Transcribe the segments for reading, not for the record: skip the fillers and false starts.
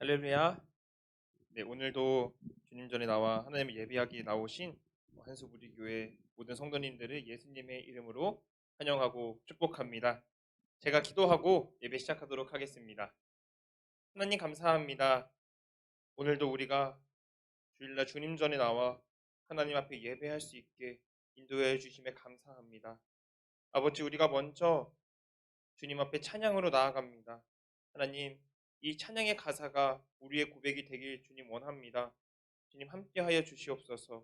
할렐루야. 네, 오늘도 주님 전에 나와 하나님의 예배하기 나오신 한수부리교회 모든 성도님들을 예수님의 이름으로 환영하고 축복합니다. 제가 기도하고 예배 시작하도록 하겠습니다. 하나님 감사합니다. 오늘도 우리가 주일날 주님 전에 나와 하나님 앞에 예배할 수 있게 인도해 주심에 감사합니다. 아버지, 우리가 먼저 주님 앞에 찬양으로 나아갑니다. 하나님, 이 찬양의 가사가 우리의 고백이 되길 주님 원합니다. 주님 함께하여 주시옵소서.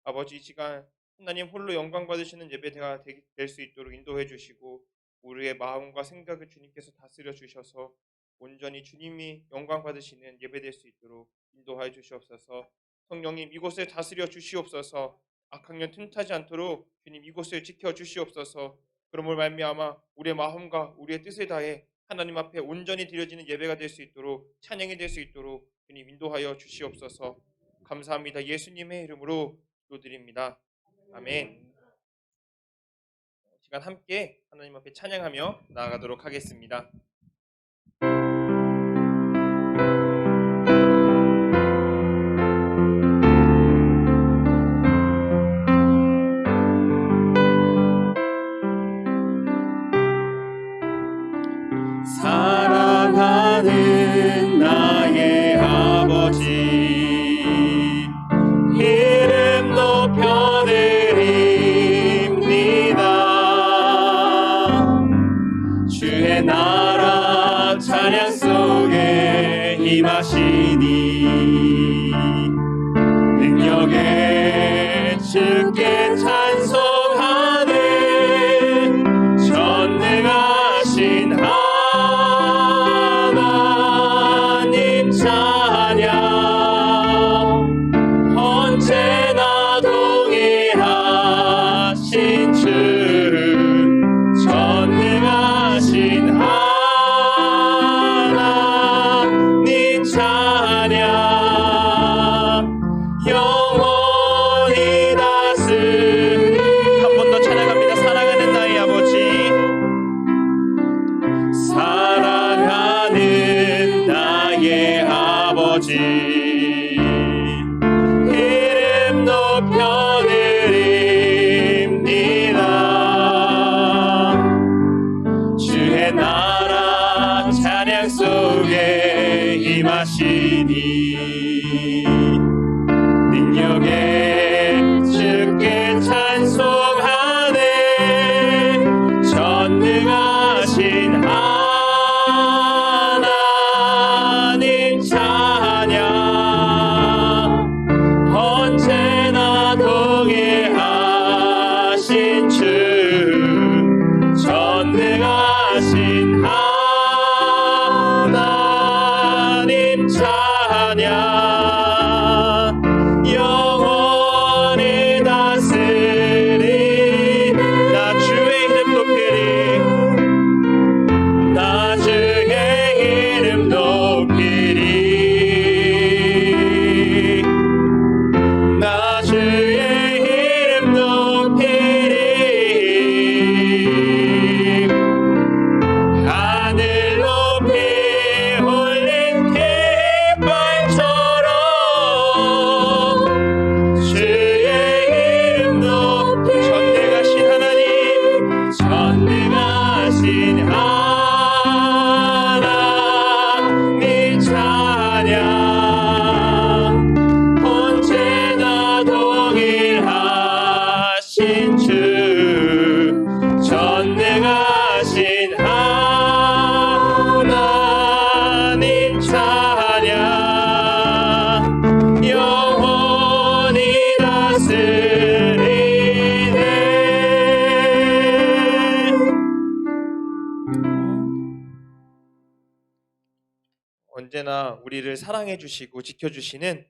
아버지, 이 시간 하나님 홀로 영광 받으시는 예배가 될 수 있도록 인도해 주시고 우리의 마음과 생각을 주님께서 다스려 주셔서 온전히 주님이 영광 받으시는 예배 될 수 있도록 인도하여 주시옵소서. 성령님, 이곳을 다스려 주시옵소서. 악학년 틈타지 않도록 주님 이곳을 지켜 주시옵소서. 그러므로 말미암아 우리의 마음과 우리의 뜻을 다해 하나님 앞에 온전히 드려지는 예배가 될 수 있도록, 찬양이 될 수 있도록 주님 인도하여 주시옵소서. 감사합니다. 예수님의 이름으로 기도드립니다. 아멘. 시간 함께 하나님 앞에 찬양하며 나아가도록 하겠습니다. 사랑하는 나의 아버지, 이름 높여드립니다. 주의 나라 찬양 속에 임하시니 능력에 주께 찬송하는 전능하신 하나님 찬양, 언제나 동일하신 주 전능하신 하나님 찬양, 영원히 다스리. 한 번 더 찬양합니다. 사랑하는 나의 아버지, 사랑하는 나의 아버지, 이름 높여드립니다. 주의 나라 찬양 속에 임하시니 능력에 주께 찬송하네 전능하신 하나님 찬양, 언제나 동일하신 주 전능하신 하나님 찬양, 영원히 다스리. 나 주의 이름 높이리. 나 주의 이름 높이리. 나 주의 이름 높이리. 하늘 높이 올린 깃발처럼 주의 이름 높이. 전능하신 하나님, 전능하신 하나님 찬양, 언제나 동일하신 주 전능하신 하나님 찬양, 영원히 다스리네. 언제나 우리를 사랑해 주시고 지켜 주시는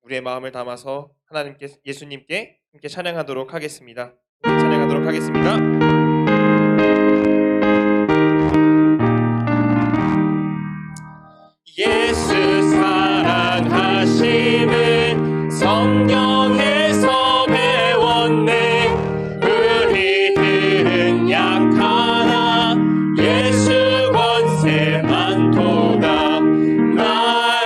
우리의 마음을 담아서 하나님께, 예수님께 함께 찬양하도록 하겠습니다. 찬양하도록 하겠습니다. 예수 사랑하심은 성경에서 배웠네. 우리들은 약하나 예수 권세 많도다. 나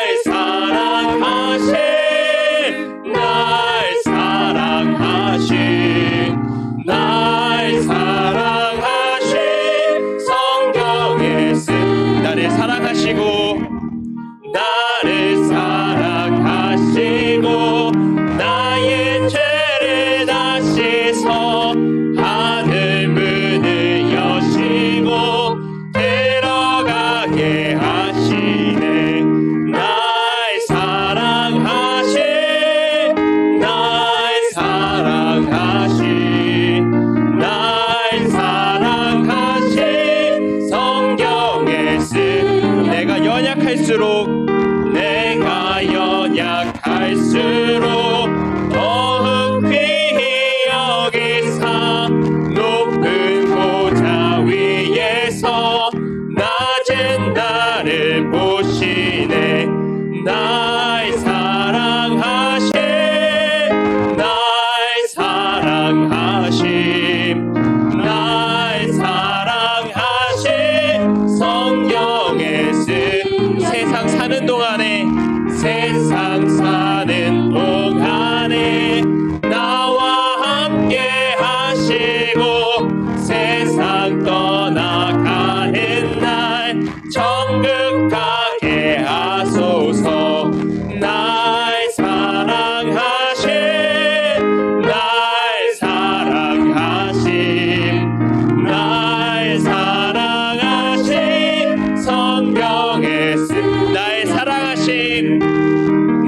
연약할수록 더욱 귀히 여기사 높은 보좌 위에서 낮은 나를 보시네. 나의 사랑하심 나의 사랑하심 나의 사랑하심 성경에 쓴 세상 사는 동안에 세상 사는 동안에 나와 함께 하시고 세상 떠나가는 날 천국 가게 하소서. 나의 사랑하심 나의 사랑하심 나의 사랑하심 성경에 쓴 나의 사랑하심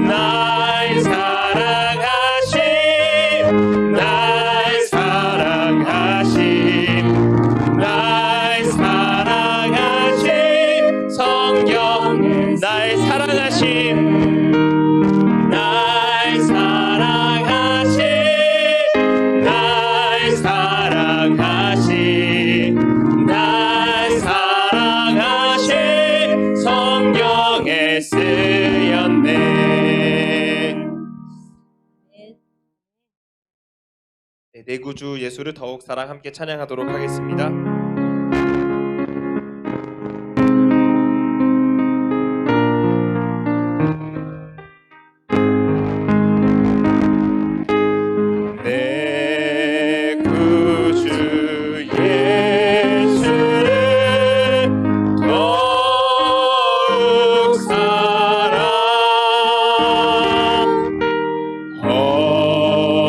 나의 사랑하심 나의 사랑하심 나의 사랑하심 성경 나의 사랑하심 나의 사랑하심 나의 사랑하심 나의 사랑하심 성경에 쓰였네. 네, 내 구주 예수를 더욱 사랑 함께 찬양하도록 하겠습니다. 내 구주 예수를 더욱 사랑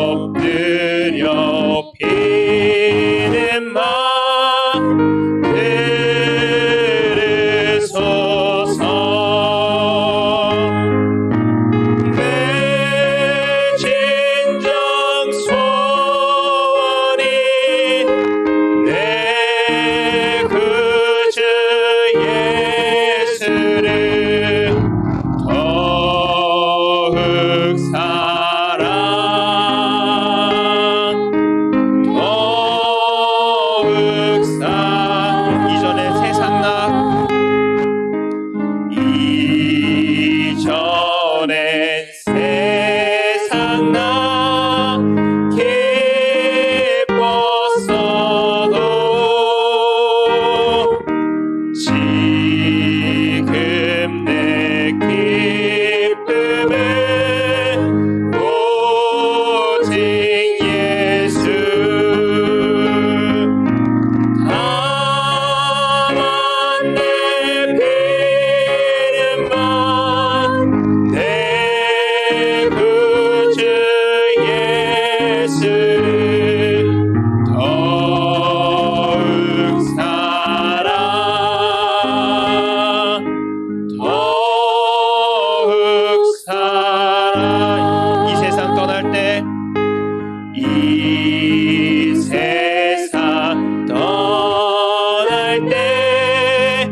엎드려 비는 마 들으소서. 내 진정 소원이 내 구주 예수를 더욱 사랑 더욱 사랑 이전에 세상 나 이전엔 세상 나 기뻤어도 지금 내 기쁨은 오직 예수. 다만 내 비름만 내 구주 예수를 더욱 사랑 더욱 사랑. 이 세상 떠날 때 이 세상 떠날 때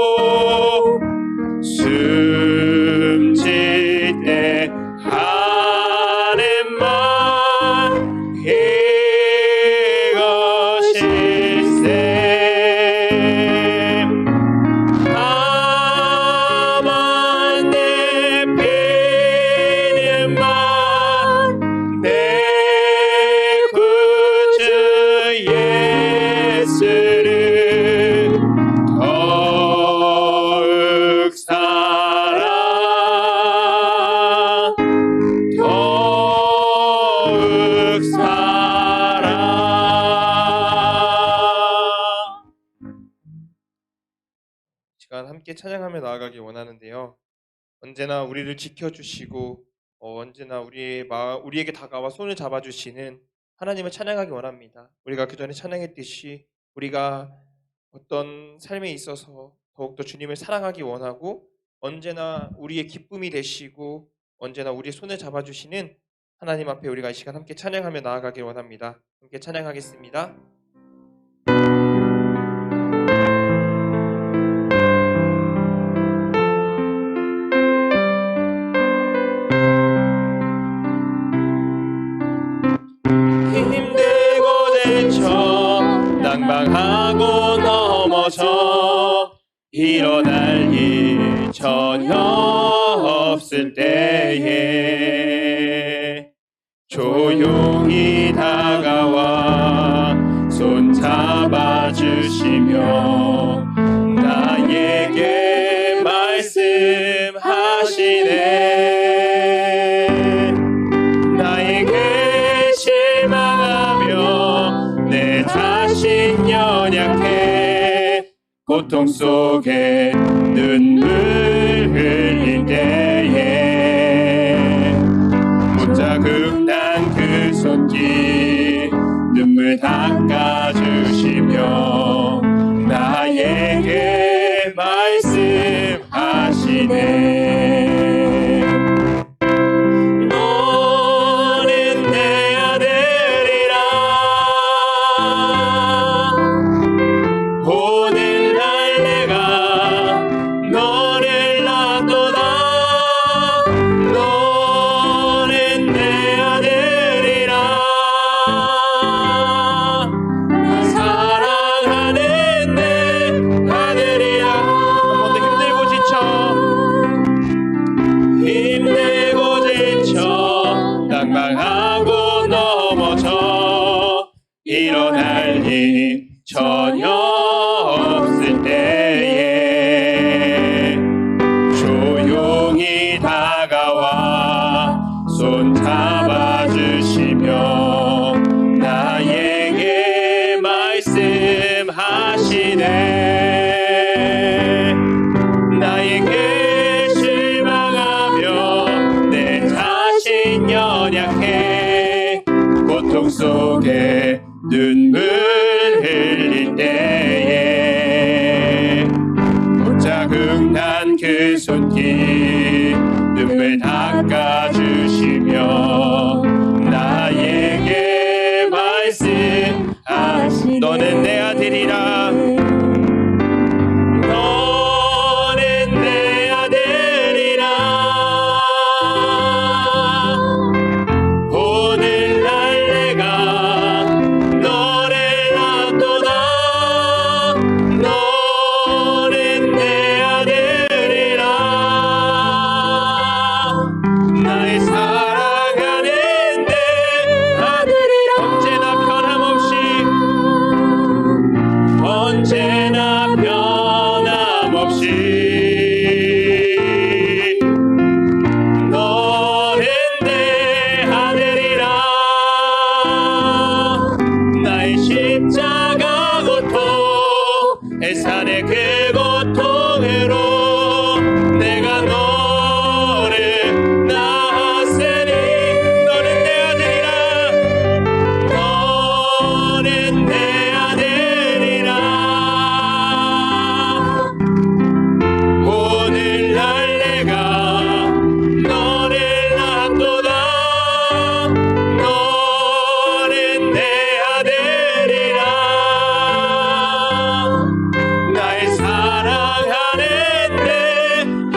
찬양하고 숨질 때 하는 말 이것일세. 다만 내 비름만 내 구주 예수를 더욱 사랑 더욱 사랑. 시간 함께 찬양하며 나아가기 원하는데요. 언제나 우리를 지켜주시고 언제나 우리에게 다가와 손을 잡아주시는 하나님을 찬양하기 원합니다. 우리가 그 전에 찬양했듯이 우리가 어떤 삶에 있어서 더욱더 주님을 사랑하기 원하고 언제나 우리의 기쁨이 되시고 언제나 우리의 손을 잡아주시는 하나님 앞에 우리가 이 시간 함께 찬양하며 나아가길 원합니다. 함께 찬양하겠습니다. 낭망하고 넘어져 일어날 일 전혀 없을 때에 조용히 다가와 손 잡아주시며 나에게 말씀하시네. 나에게 실망하며 내 자신 연약해 고통 속에 눈물 흘릴 때에 못자국난 그 손길 눈물 닦아주시며 나에게 말씀하시네. 너는 내 아들이라 오늘날 내가 너를 낳도다. 너는 내 아들이라 나 사랑하는 내 아들이야. 한 번 더 힘들고 지쳐 낭망하고 넘어져 일어날 일 전혀 없을 때에 조용히 다가와 손 잡아주시며 나에게 말씀하시네. 나에게 실망하며 내 자신 연약해 고통 속에 눈물 흘릴 때에 못자국난 그 손길 눈물 닦아주시며 나에게 말씀하시네. 너는 내 아들이라. 너는 내 아들이라 오늘날 내가 너를 낳도다. 너는 내 아들이라 나의 사랑하는 내 아들이라. 언제나 변함없이 너는 내 아들이라. 나의 십자가 고통 애산의 그 고통으로 내가 너를 낳았으니 너는 내 아들이라. 너는 내 아들이라. 오늘날 내가 너를 낳도다. 너는 내 아들이라. 나의 사랑하는 내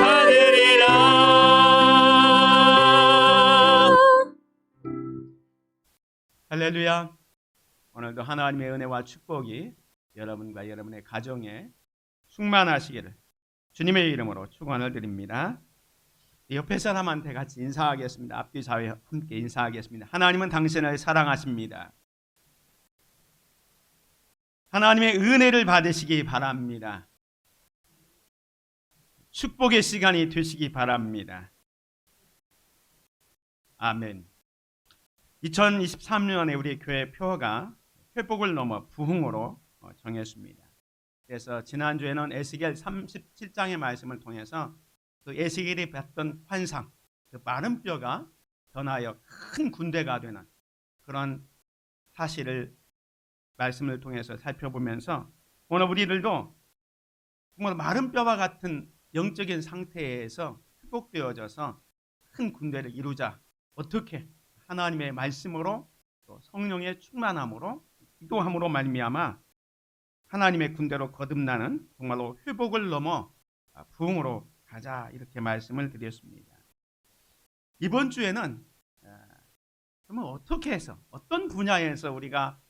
아들이라. 할렐루야. 오늘도 하나님의 은혜와 축복이 여러분과 여러분의 가정에 충만하시기를 주님의 이름으로 축원을 드립니다. 옆에 사람한테 같이 인사하겠습니다. 앞뒤 사회 함께 인사하겠습니다. 하나님은 당신을 사랑하십니다. 하나님의 은혜를 받으시기 바랍니다. 축복의 시간이 되시기 바랍니다. 아멘. 2023년에 우리 교회 표어가 회복을 넘어 부흥으로 정했습니다. 그래서 지난주에는 에스겔 37장의 말씀을 통해서 그 에스겔이 봤던 환상, 그 마른 뼈가 변하여 큰 군대가 되는 그런 사실을 말씀을 통해서 살펴보면서 오늘 우리들도 정말 마른 뼈와 같은 영적인 상태에서 회복되어져서 큰 군대를 이루자. 어떻게? 하나님의 말씀으로 또 성령의 충만함으로 기도함으로 말미암아 하나님의 군대로 거듭나는 정말로 회복을 넘어 부흥으로 가자 이렇게 말씀을 드렸습니다. 이번 주에는 그러면 어떻게 해서 어떤 분야에서 우리가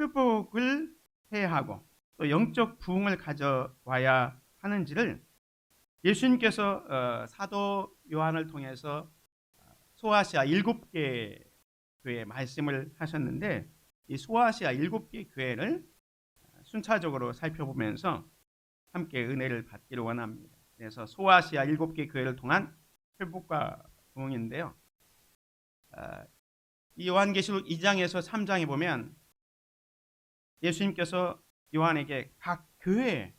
회복을 해야 하고 또 영적 부흥을 가져와야 하는지를 예수님께서 사도 요한을 통해서 소아시아 7개 교회 말씀을 하셨는데 이 소아시아 7개 교회를 순차적으로 살펴보면서 함께 은혜를 받기를 원합니다. 그래서 소아시아 7개 교회를 통한 회복과 부흥인데요. 이 요한계시록 2장에서 3장에 보면 예수님께서 요한에게 각 교회에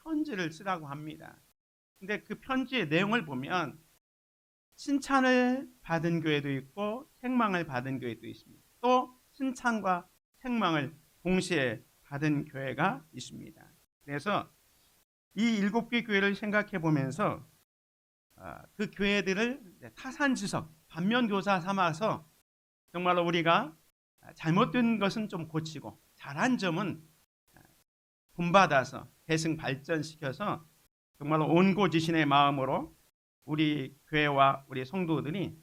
편지를 쓰라고 합니다. 근데 그 편지의 내용을 보면 칭찬을 받은 교회도 있고 책망을 받은 교회도 있습니다. 또 칭찬과 책망을 동시에 받은 교회가 있습니다. 그래서 이 7개 교회를 생각해 보면서 그 교회들을 타산지석, 반면교사 삼아서 정말로 우리가 잘못된 것은 좀 고치고 잘한 점은 본받아서 계승 발전시켜서 정말로 온고지신의 마음으로 우리 교회와 우리 성도들이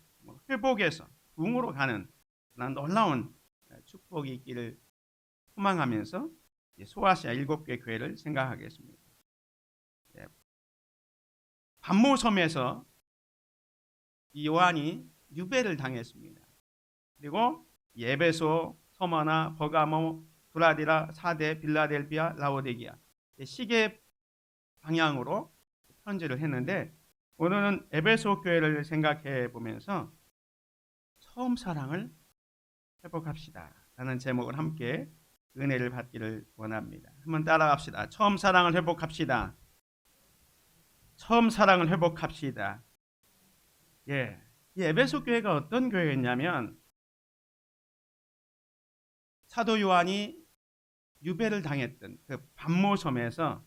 회복해서 부흥으로 가는 그런 놀라운 축복이 있기를 소망하면서 소아시아 7개 교회를 생각하겠습니다. 반모섬에서 이 요한이 유배를 당했습니다. 그리고 에베소, 서머나, 버가모, 두라디라, 사대, 빌라델비아, 라오디게아 시계 방향으로 편지를 했는데 오늘은 에베소 교회를 생각해 보면서 처음 사랑을 회복합시다 라는 제목을 함께 은혜를 받기를 원합니다. 한번 따라갑시다. 처음 사랑을 회복합시다. 처음 사랑을 회복합시다. 예, 이 에베소 교회가 어떤 교회였냐면 사도 요한이 유배를 당했던 그 반모섬에서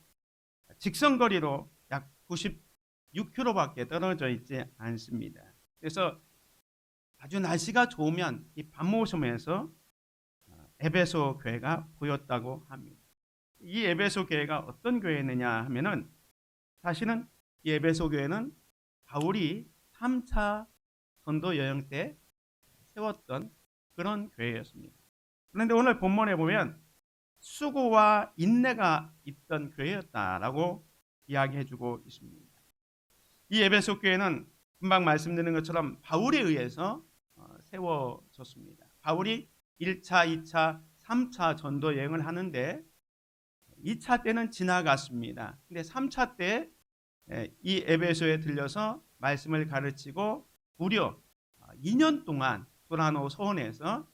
직선거리로 약 96km밖에 떨어져 있지 않습니다. 그래서 아주 날씨가 좋으면 이 반모섬에서 에베소 교회가 보였다고 합니다. 이 에베소 교회가 어떤 교회였느냐 하면은 사실은 이 에베소 교회는 바울이 3차 전도 여행 때 세웠던 그런 교회였습니다. 그런데 오늘 본문에 보면 수고와 인내가 있던 교회였다라고 이야기해주고 있습니다. 이 에베소 교회는 금방 말씀드린 것처럼 바울에 의해서 세워졌습니다. 바울이 1차, 2차, 3차 전도 여행을 하는데 2차 때는 지나갔습니다. 근데 3차 때 이 에베소에 들려서 말씀을 가르치고 무려 2년 동안 도라노 소원에서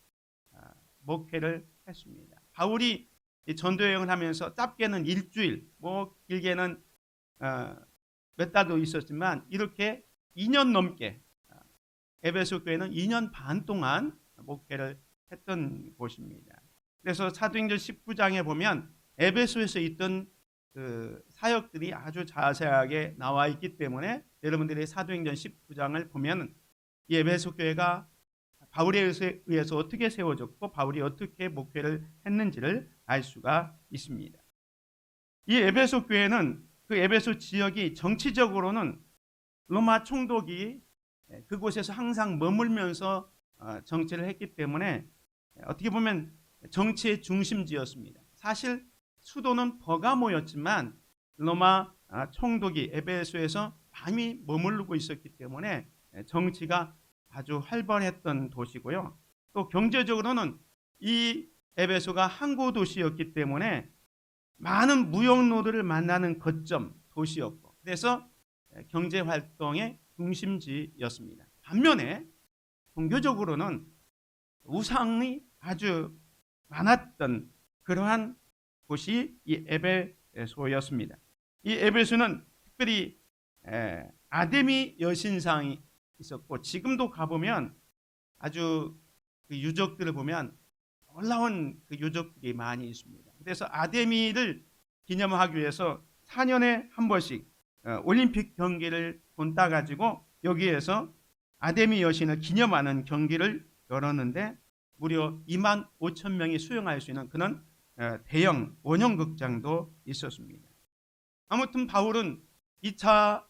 목회를 했습니다. 바울이 전도 여행을 하면서 짧게는 일주일, 길게는 몇 달도 있었지만 이렇게 2년 넘게 에베소 교회는 2년 반 동안 목회를 했던 곳입니다. 그래서 사도행전 19장에 보면 에베소에서 있던 그 사역들이 아주 자세하게 나와 있기 때문에 여러분들이 사도행전 19장을 보면 이 에베소 교회가 바울에 의해서 어떻게 세워졌고 바울이 어떻게 목회를 했는지를 알 수가 있습니다. 이 에베소 교회는 그 에베소 지역이 정치적으로는 로마 총독이 그곳에서 항상 머물면서 정치를 했기 때문에 어떻게 보면 정치의 중심지였습니다. 사실 수도는 버가모였지만 로마 총독이 에베소에서 많이 머무르고 있었기 때문에 정치가 아주 활발했던 도시고요. 또 경제적으로는 이 에베소가 항구 도시였기 때문에 많은 무역로들을 만나는 거점 도시였고 그래서 경제 활동의 중심지였습니다. 반면에 종교적으로는 우상이 아주 많았던 그러한 곳이 이 에베소였습니다. 이 에베소는 특별히 아데미 여신상이 있었고 지금도 가보면 아주 그 유적들을 보면 놀라운 그 유적들이 많이 있습니다. 그래서 아데미를 기념하기 위해서 4년에 한 번씩 올림픽 경기를 돈 따가지고 여기에서 아데미 여신을 기념하는 경기를 열었는데 무려 25,000명이 수용할 수 있는 그런 대형 원형극장도 있었습니다. 아무튼 바울은 2차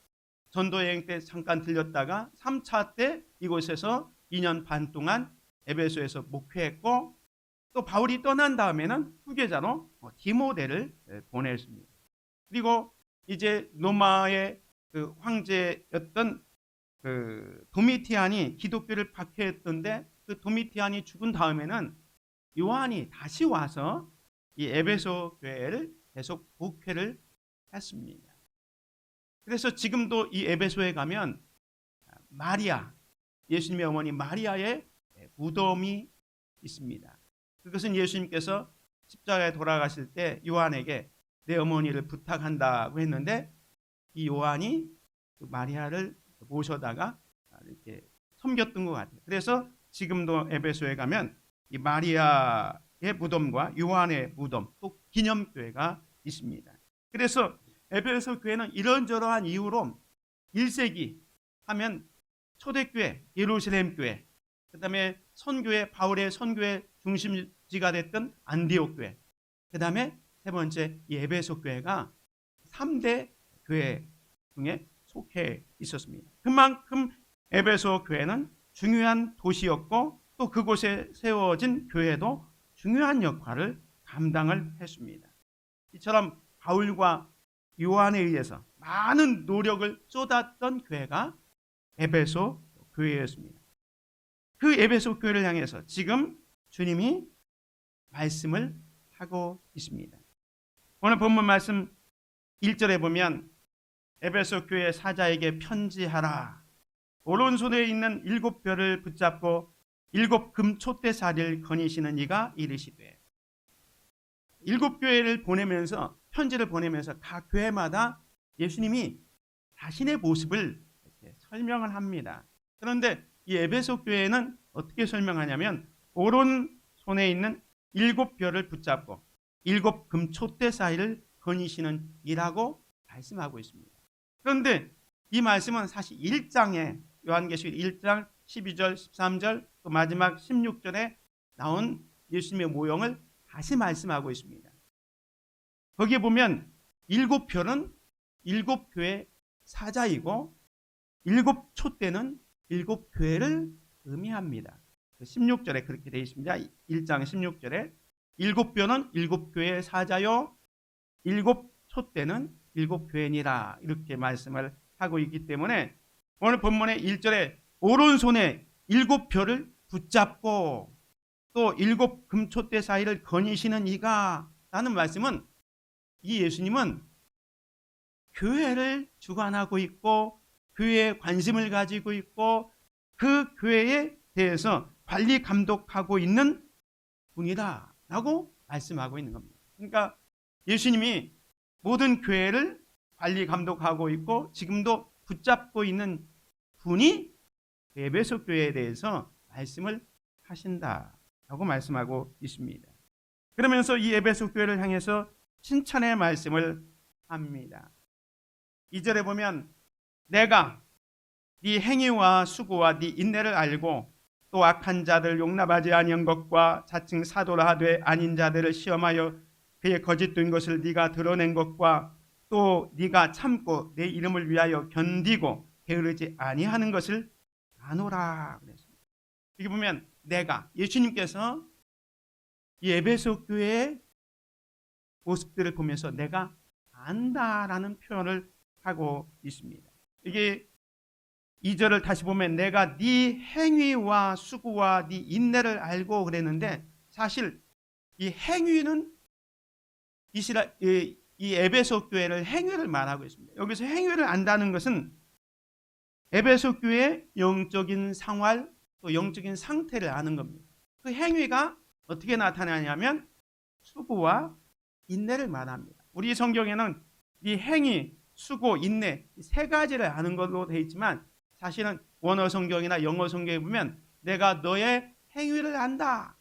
전도여행 때 잠깐 들렸다가 3차 때 이곳에서 2년 반 동안 에베소에서 목회했고 또 바울이 떠난 다음에는 후계자로 디모데를 보냈습니다. 그리고 이제 로마의 그 황제였던 그 도미티안이 기독교를 박해했던데 그 도미티안이 죽은 다음에는 요한이 다시 와서 이 에베소 교회를 계속 복회를 했습니다. 그래서 지금도 이 에베소에 가면 마리아, 예수님의 어머니 마리아의 무덤이 있습니다. 그것은 예수님께서 십자가에 돌아가실 때 요한에게 내 어머니를 부탁한다고 했는데 이 요한이 그 마리아를 모셔다가 이렇게 섬겼던 것 같아요. 그래서 지금도 에베소에 가면 이 마리아의 무덤과 요한의 무덤 또 기념교회가 있습니다. 그래서 에베소 교회는 이런저러한 이유로 1세기 하면 초대교회, 예루살렘 교회, 그 다음에 선교회, 바울의 선교회 중심지가 됐던 안디옥 교회, 그 다음에 세 번째 이 에베소 교회가 3대 교회 중에 속해 있었습니다. 그만큼 에베소 교회는 중요한 도시였고 또 그곳에 세워진 교회도 중요한 역할을 감당을 했습니다. 이처럼 바울과 요한에 의해서 많은 노력을 쏟았던 교회가 에베소 교회였습니다. 그 에베소 교회를 향해서 지금 주님이 말씀을 하고 있습니다. 오늘 본문 말씀 1절에 보면 에베소 교회 사자에게 편지하라. 오른손에 있는 7별을 붙잡고 7 금촛대사를 거니시는 이가 이르시되. 7교회를 보내면서 편지를 보내면서 각 교회마다 예수님이 자신의 모습을 이렇게 설명을 합니다. 그런데 이 에베소 교회는 어떻게 설명하냐면 오른손에 있는 7별을 붙잡고 7 금촛대 사이를 거니시는 이라고 말씀하고 있습니다. 그런데 이 말씀은 사실 1장에 요한계시록 1장 12절 13절 또 마지막 16절에 나온 예수님의 모형을 다시 말씀하고 있습니다. 거기에 보면 7별은 7교회 사자이고 7촛대는 7교회를 의미합니다. 16절에 그렇게 되어 있습니다. 1장 16절에 7별은 7교회 사자요 7촛대는 7교회니라 이렇게 말씀을 하고 있기 때문에 오늘 본문의 1절에 오른손에 7별을 붙잡고 또 7 금촛대 사이를 거니시는 이가 라는 말씀은 이 예수님은 교회를 주관하고 있고 교회에 관심을 가지고 있고 그 교회에 대해서 관리 감독하고 있는 분이다 라고 말씀하고 있는 겁니다. 그러니까 예수님이 모든 교회를 관리 감독하고 있고 지금도 붙잡고 있는 분이 에베소 교회에 대해서 말씀을 하신다라고 말씀하고 있습니다. 그러면서 이 에베소 교회를 향해서 칭찬의 말씀을 합니다. 2절에 보면 내가 네 행위와 수고와 네 인내를 알고 또 악한 자들 용납하지 아니한 것과 자칭 사도라 하되 아닌 자들을 시험하여 그의 거짓된 것을 네가 드러낸 것과 또 네가 참고 내 이름을 위하여 견디고 게으르지 아니하는 것을 아노라 그랬습니다. 여기 보면 내가 예수님께서 이 에베소 교회의 모습들을 보면서 내가 안다라는 표현을 하고 있습니다. 이게 2절을 다시 보면 내가 네 행위와 수고와 네 인내를 알고 그랬는데 사실 이 행위는 이 에베소 교회를 행위를 말하고 있습니다. 여기서 행위를 안다는 것은 에베소 교회의 영적인 생활 또 영적인 상태를 아는 겁니다. 그 행위가 어떻게 나타나냐면 수고와 인내를 말합니다. 우리 성경에는 이 행위, 수고, 인내 이 세 가지를 아는 걸로 되어 있지만 사실은 원어 성경이나 영어 성경에 보면 내가 너의 행위를 안다.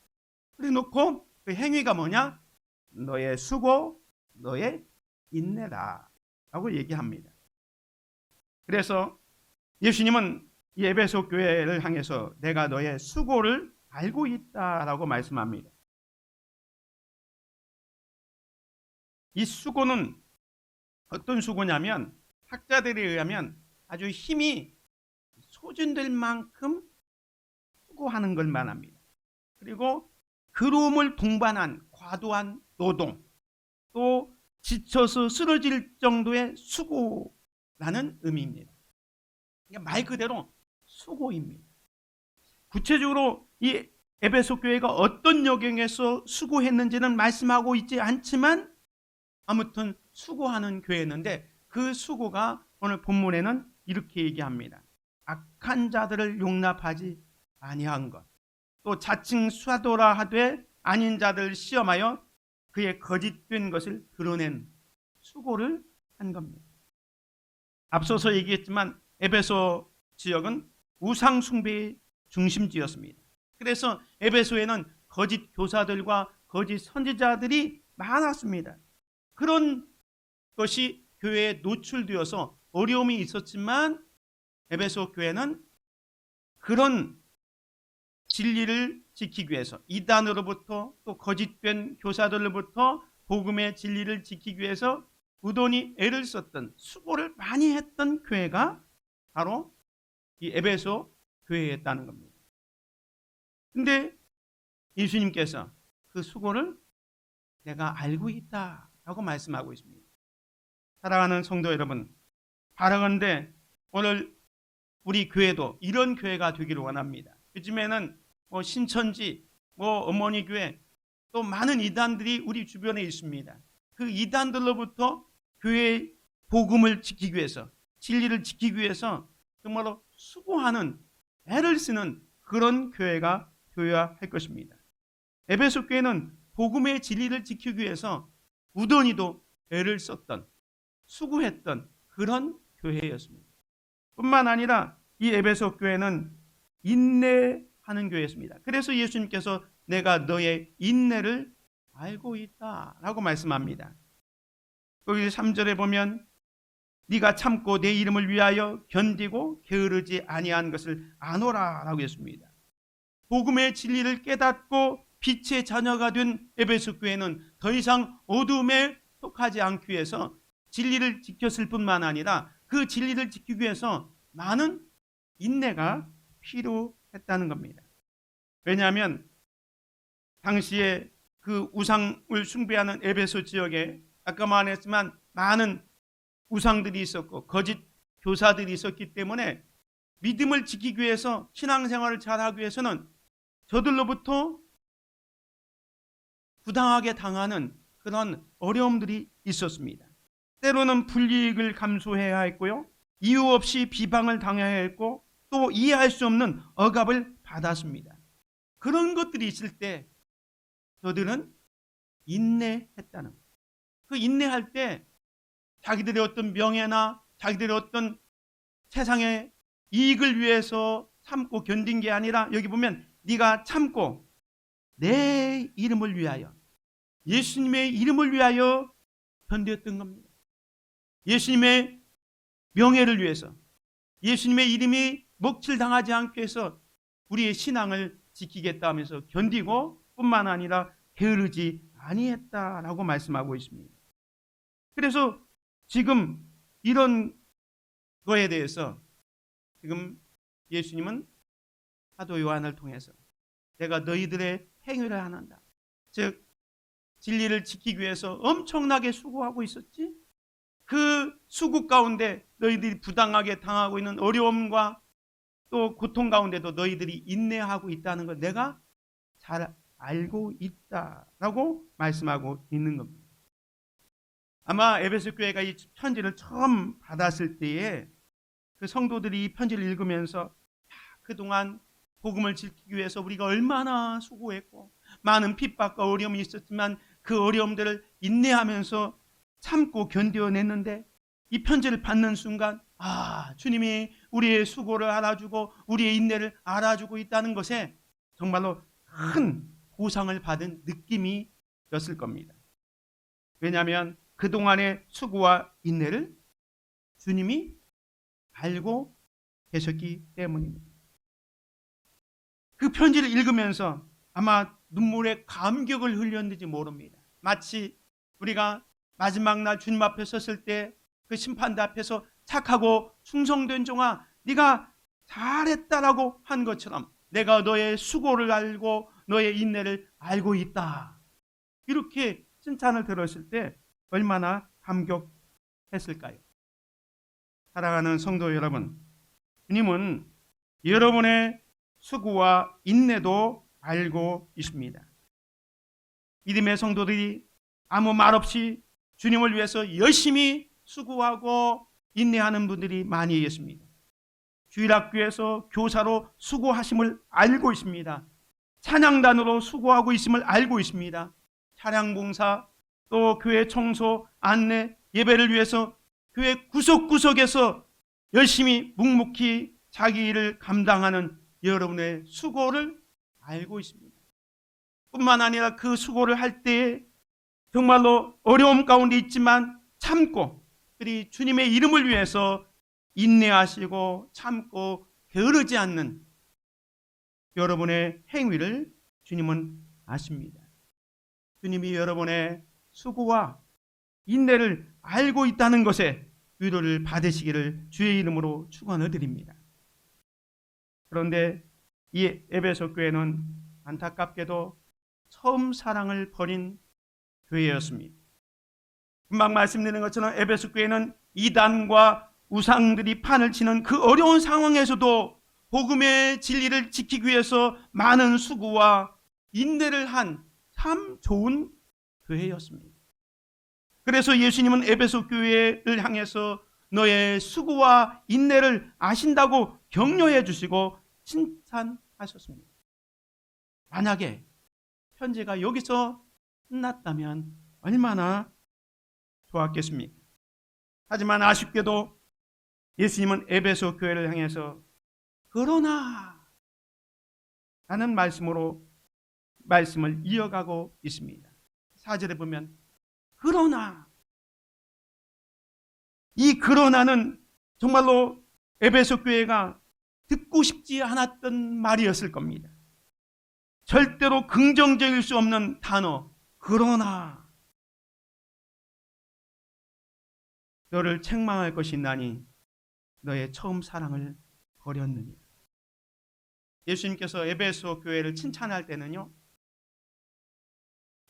그래 놓고 그 행위가 뭐냐? 너의 수고, 너의 인내다 라고 얘기합니다. 그래서 예수님은 이 에베소 교회를 향해서 내가 너의 수고를 알고 있다라고 말씀합니다. 이 수고는 어떤 수고냐면 학자들에 의하면 아주 힘이 소진될 만큼 수고하는 걸 말합니다. 그리고 괴로움을 동반한 과도한 노동, 또 지쳐서 쓰러질 정도의 수고라는 의미입니다. 그러니까 말 그대로 수고입니다. 구체적으로 이 에베소 교회가 어떤 여경에서 수고했는지는 말씀하고 있지 않지만 아무튼 수고하는 교회였는데 그 수고가 오늘 본문에는 이렇게 얘기합니다. 악한 자들을 용납하지 아니한 것, 또 자칭 수하도라 하되 아닌 자들을 시험하여 그의 거짓된 것을 드러낸 수고를 한 겁니다. 앞서서 얘기했지만 에베소 지역은 우상 숭배의 중심지였습니다. 그래서 에베소에는 거짓 교사들과 거짓 선지자들이 많았습니다. 그런 것이 교회에 노출되어서 어려움이 있었지만 에베소 교회는 그런 진리를 지키기 위해서 이단으로부터 또 거짓된 교사들로부터 복음의 진리를 지키기 위해서 부단히 애를 썼던 수고를 많이 했던 교회가 바로 이 에베소 교회였다는 겁니다. 근데 예수님께서 그 수고를 내가 알고 있다라고 말씀하고 있습니다. 사랑하는 성도 여러분, 바라건대 오늘 우리 교회도 이런 교회가 되기를 원합니다. 요즘에는 신천지, 어머니 교회, 또 많은 이단들이 우리 주변에 있습니다. 그 이단들로부터 교회의 복음을 지키기 위해서, 진리를 지키기 위해서 정말로 수고하는, 애를 쓰는 그런 교회가 되어야 할 것입니다. 에베소 교회는 복음의 진리를 지키기 위해서 무던히도 애를 썼던, 수고했던 그런 교회였습니다. 뿐만 아니라 이 에베소 교회는 인내하는 교회였습니다. 그래서 예수님께서 내가 너의 인내를 알고 있다라고 말씀합니다. 거기 3절에 보면 네가 참고 내 이름을 위하여 견디고 게으르지 아니한 것을 아노라라고 했습니다. 복음의 진리를 깨닫고 빛의 자녀가 된 에베소 교회는 더 이상 어둠에 속하지 않기 위해서 진리를 지켰을 뿐만 아니라 그 진리를 지키기 위해서 많은 인내가 필요했다는 겁니다. 왜냐하면 당시에 그 우상을 숭배하는 에베소 지역에 아까 말했지만 많은 우상들이 있었고 거짓 교사들이 있었기 때문에 믿음을 지키기 위해서 신앙생활을 잘하기 위해서는 저들로부터 부당하게 당하는 그런 어려움들이 있었습니다. 때로는 불이익을 감수해야 했고요, 이유 없이 비방을 당해야 했고 또 이해할 수 없는 억압을 받았습니다. 그런 것들이 있을 때 저들은 인내했다는 거예요. 그 인내할 때 자기들의 어떤 명예나 자기들의 어떤 세상의 이익을 위해서 참고 견딘 게 아니라 여기 보면 네가 참고 내 이름을 위하여, 예수님의 이름을 위하여 견뎠던 겁니다. 예수님의 명예를 위해서, 예수님의 이름이 먹칠당하지 않게 해서 우리의 신앙을 지키겠다 하면서 견디고 뿐만 아니라 게으르지 아니했다라고 말씀하고 있습니다. 그래서 지금 이런 거에 대해서 지금 예수님은 사도 요한을 통해서 내가 너희들의 행위를 안 한다, 즉 진리를 지키기 위해서 엄청나게 수고하고 있었지, 그 수고 가운데 너희들이 부당하게 당하고 있는 어려움과 또 고통 가운데도 너희들이 인내하고 있다는 걸 내가 잘 알고 있다라고 말씀하고 있는 겁니다. 아마 에베소 교회가 이 편지를 처음 받았을 때에 그 성도들이 이 편지를 읽으면서 그동안 복음을 지키기 위해서 우리가 얼마나 수고했고 많은 핍박과 어려움이 있었지만 그 어려움들을 인내하면서 참고 견뎌냈는데 이 편지를 받는 순간 주님이 우리의 수고를 알아주고 우리의 인내를 알아주고 있다는 것에 정말로 큰 보상을 받은 느낌이었을 겁니다. 왜냐하면 그동안의 수고와 인내를 주님이 알고 계셨기 때문입니다. 그 편지를 읽으면서 아마 눈물의 감격을 흘렸는지 모릅니다. 마치 우리가 마지막 날 주님 앞에 섰을 때 그 심판대 앞에서 착하고 충성된 종아 네가 잘했다라고 한 것처럼 내가 너의 수고를 알고 너의 인내를 알고 있다. 이렇게 칭찬을 들었을 때 얼마나 감격했을까요? 사랑하는 성도 여러분, 주님은 여러분의 수고와 인내도 알고 있습니다. 믿음의 성도들이 아무 말 없이 주님을 위해서 열심히 수고하고 인내하는 분들이 많이 있습니다. 주일학교에서 교사로 수고하심을 알고 있습니다. 찬양단으로 수고하고 있음을 알고 있습니다. 차량봉사, 또 교회 청소, 안내, 예배를 위해서 교회 구석구석에서 열심히 묵묵히 자기 일을 감당하는 여러분의 수고를 알고 있습니다. 뿐만 아니라 그 수고를 할 때에 정말로 어려움 가운데 있지만 참고, 그리 주님의 이름을 위해서 인내하시고 참고 게으르지 않는 여러분의 행위를 주님은 아십니다. 주님이 여러분의 수고와 인내를 알고 있다는 것에 위로를 받으시기를 주의 이름으로 축원을 드립니다. 그런데 이 에베소 교회는 안타깝게도 처음 사랑을 버린 교회였습니다. 금방 말씀드린 것처럼 에베소 교회는 이단과 우상들이 판을 치는 그 어려운 상황에서도 복음의 진리를 지키기 위해서 많은 수고와 인내를 한 참 좋은 교회였습니다. 그래서 예수님은 에베소 교회를 향해서 너의 수고와 인내를 아신다고 격려해 주시고 칭찬하셨습니다. 만약에 편지가 여기서 끝났다면 얼마나 좋았겠습니까? 하지만 아쉽게도 예수님은 에베소 교회를 향해서 그러나 라는 말씀을 이어가고 있습니다. 4절에 보면 그러나, 이 그러나는 정말로 에베소 교회가 듣고 싶지 않았던 말이었을 겁니다. 절대로 긍정적일 수 없는 단어, 그러나 너를 책망할 것이 있나니 너의 처음 사랑을 버렸느니라. 예수님께서 에베소 교회를 칭찬할 때는요,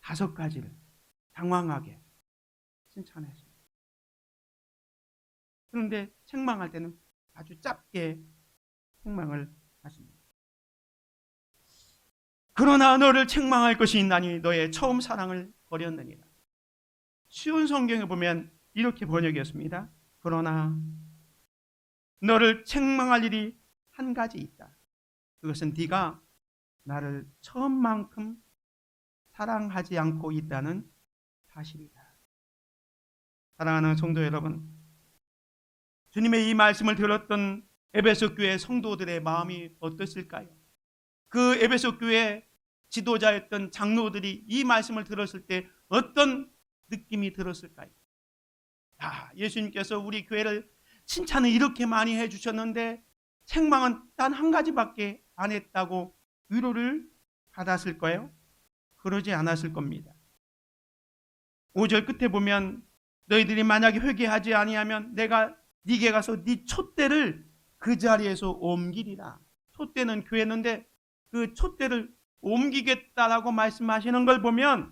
5가지를 장황하게 칭찬했습니다. 그런데 책망할 때는 아주 짧게 책망을 하십니다. 그러나 너를 책망할 것이 있나니 너의 처음 사랑을 버렸느니라. 쉬운 성경에 보면 이렇게 번역했습니다. 그러나 너를 책망할 일이 한 가지 있다. 그것은 네가 나를 처음만큼 사랑하지 않고 있다는 사실이다. 사랑하는 성도 여러분, 주님의 이 말씀을 들었던 에베소 교회 성도들의 마음이 어땠을까요? 그 에베소 교회 지도자였던 장로들이 이 말씀을 들었을 때 어떤 느낌이 들었을까요? 예수님께서 우리 교회를 칭찬을 이렇게 많이 해주셨는데 책망은 단 한 가지밖에 안 했다고 위로를 받았을 거예요? 그러지 않았을 겁니다. 5절 끝에 보면 너희들이 만약에 회개하지 아니하면 내가 네게 가서 네 촛대를 그 자리에서 옮기리라. 촛대는 교회였는데 그 촛대를 옮기겠다라고 말씀하시는 걸 보면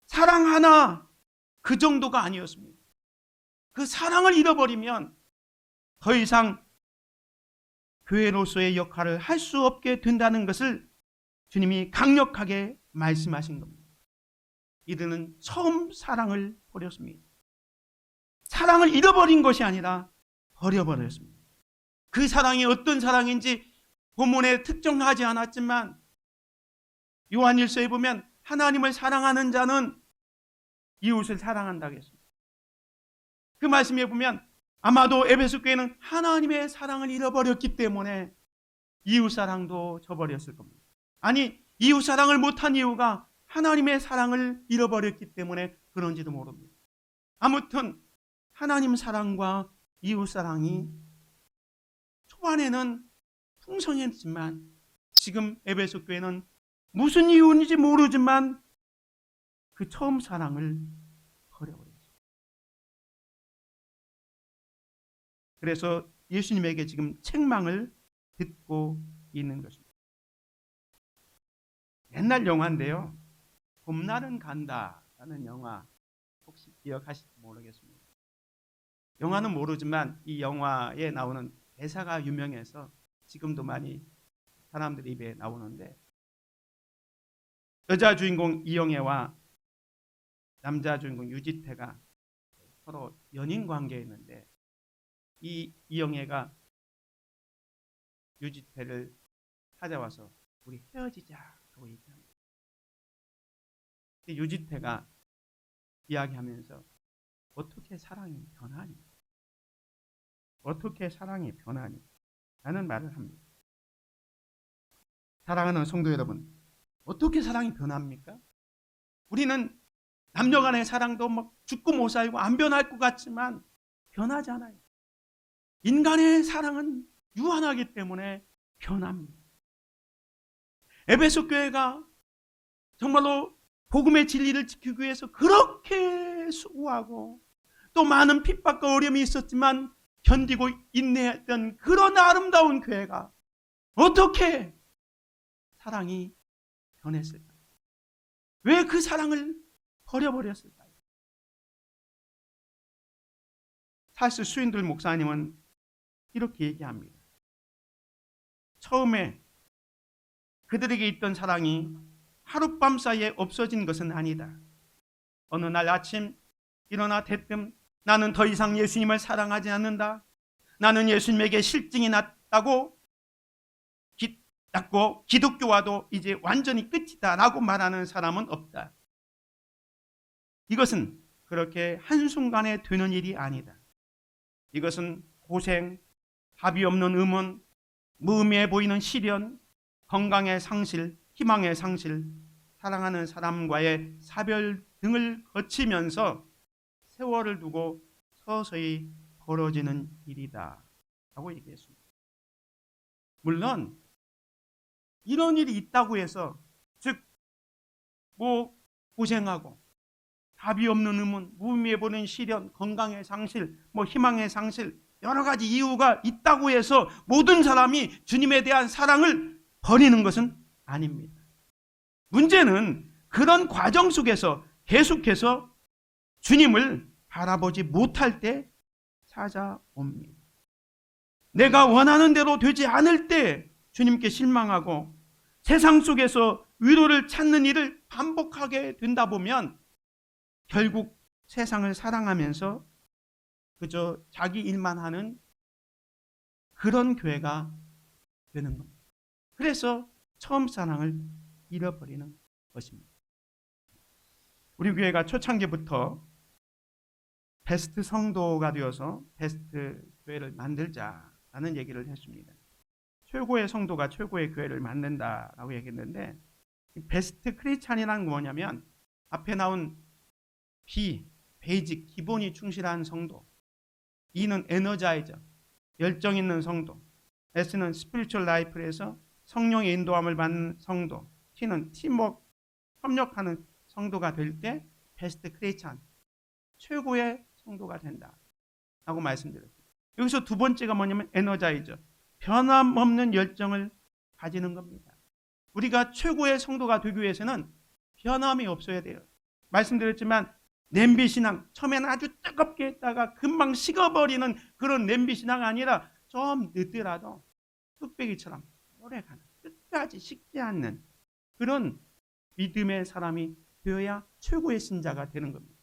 사랑 하나 그 정도가 아니었습니다. 그 사랑을 잃어버리면 더 이상 교회로서의 역할을 할 수 없게 된다는 것을 주님이 강력하게 말씀하신 겁니다. 이들은 처음 사랑을 버렸습니다. 사랑을 잃어버린 것이 아니라 버려버렸습니다. 그 사랑이 어떤 사랑인지 본문에 특정하지 않았지만 요한일서에 보면 하나님을 사랑하는 자는 이웃을 사랑한다고 했습니다. 그 말씀에 보면 아마도 에베소 교회는 하나님의 사랑을 잃어버렸기 때문에 이웃 사랑도 저버렸을 겁니다. 아니, 이웃 사랑을 못한 이유가 하나님의 사랑을 잃어버렸기 때문에 그런지도 모릅니다. 아무튼 하나님 사랑과 이웃 사랑이 초반에는 풍성했지만 지금 에베소 교회는 무슨 이유인지 모르지만 그 처음 사랑을 버려버렸어요. 그래서 예수님에게 지금 책망을 듣고 있는 것입니다. 옛날 영화인데요. 봄날은 간다라는 영화 혹시 기억하실지 모르겠습니다. 영화는 모르지만 이 영화에 나오는 대사가 유명해서 지금도 많이 사람들 입에 나오는데, 여자 주인공 이영애와 남자 주인공 유지태가 서로 연인 관계에 있는데, 이 이영애가 유지태를 찾아와서 우리 헤어지자 하고 얘기합니다. 유지태가 이야기하면서 어떻게 사랑이 변하니? 어떻게 사랑이 변하니? 라는 말을 합니다. 사랑하는 성도 여러분, 어떻게 사랑이 변합니까? 우리는 남녀 간의 사랑도 막 죽고 못 살고 안 변할 것 같지만 변하잖아요. 인간의 사랑은 유한하기 때문에 변합니다. 에베소 교회가 정말로 복음의 진리를 지키기 위해서 그렇게 수고하고 또 많은 핍박과 어려움이 있었지만 견디고 인내했던 그런 아름다운 교회가 어떻게 사랑이 변했을까요? 왜 그 사랑을 버려버렸을까요? 사실 수인들 목사님은 이렇게 얘기합니다. 처음에 그들에게 있던 사랑이 하룻밤 사이에 없어진 것은 아니다. 어느 날 아침 일어나 대뜸 나는 더 이상 예수님을 사랑하지 않는다. 나는 예수님에게 실증이 났고 기독교와도 이제 완전히 끝이다 라고 말하는 사람은 없다. 이것은 그렇게 한순간에 되는 일이 아니다. 이것은 고생, 답이 없는 의문, 무의미해 보이는 시련, 건강의 상실, 희망의 상실, 사랑하는 사람과의 사별 등을 거치면서 세월을 두고 서서히 벌어지는 일이다 라고 얘기했습니다. 물론 이런 일이 있다고 해서, 즉 고생하고 답이 없는 의문, 무의미해 보이는 시련, 건강의 상실, 희망의 상실, 여러 가지 이유가 있다고 해서 모든 사람이 주님에 대한 사랑을 버리는 것은 아닙니다. 문제는 그런 과정 속에서 계속해서 주님을 바라보지 못할 때 찾아옵니다. 내가 원하는 대로 되지 않을 때 주님께 실망하고 세상 속에서 위로를 찾는 일을 반복하게 된다 보면 결국 세상을 사랑하면서 그저 자기 일만 하는 그런 교회가 되는 겁니다. 그래서 처음 사랑을 잃어버리는 것입니다. 우리 교회가 초창기부터 베스트 성도가 되어서 베스트 교회를 만들자라는 얘기를 했습니다. 최고의 성도가 최고의 교회를 만든다라고 얘기했는데, 베스트 크리스찬이란 뭐냐면 앞에 나온 B, 베이직, 기본이 충실한 성도, E는 에너자이저, 열정 있는 성도, S는 스피리추얼 라이프에서 성령의 인도함을 받는 성도, T는 팀워크, 협력하는 성도가 될 때 베스트 크리스찬, 최고의 성도가 된다라고 말씀드렸습니다. 여기서 두 번째가 뭐냐면 에너자이저, 변함없는 열정을 가지는 겁니다. 우리가 최고의 성도가 되기 위해서는 변함이 없어야 돼요. 말씀드렸지만 냄비신앙, 처음에는 아주 뜨겁게 했다가 금방 식어버리는 그런 냄비신앙 아니라 좀 늦더라도 뚝배기처럼 오래가는, 끝까지 식지 않는 그런 믿음의 사람이 되어야 최고의 신자가 되는 겁니다.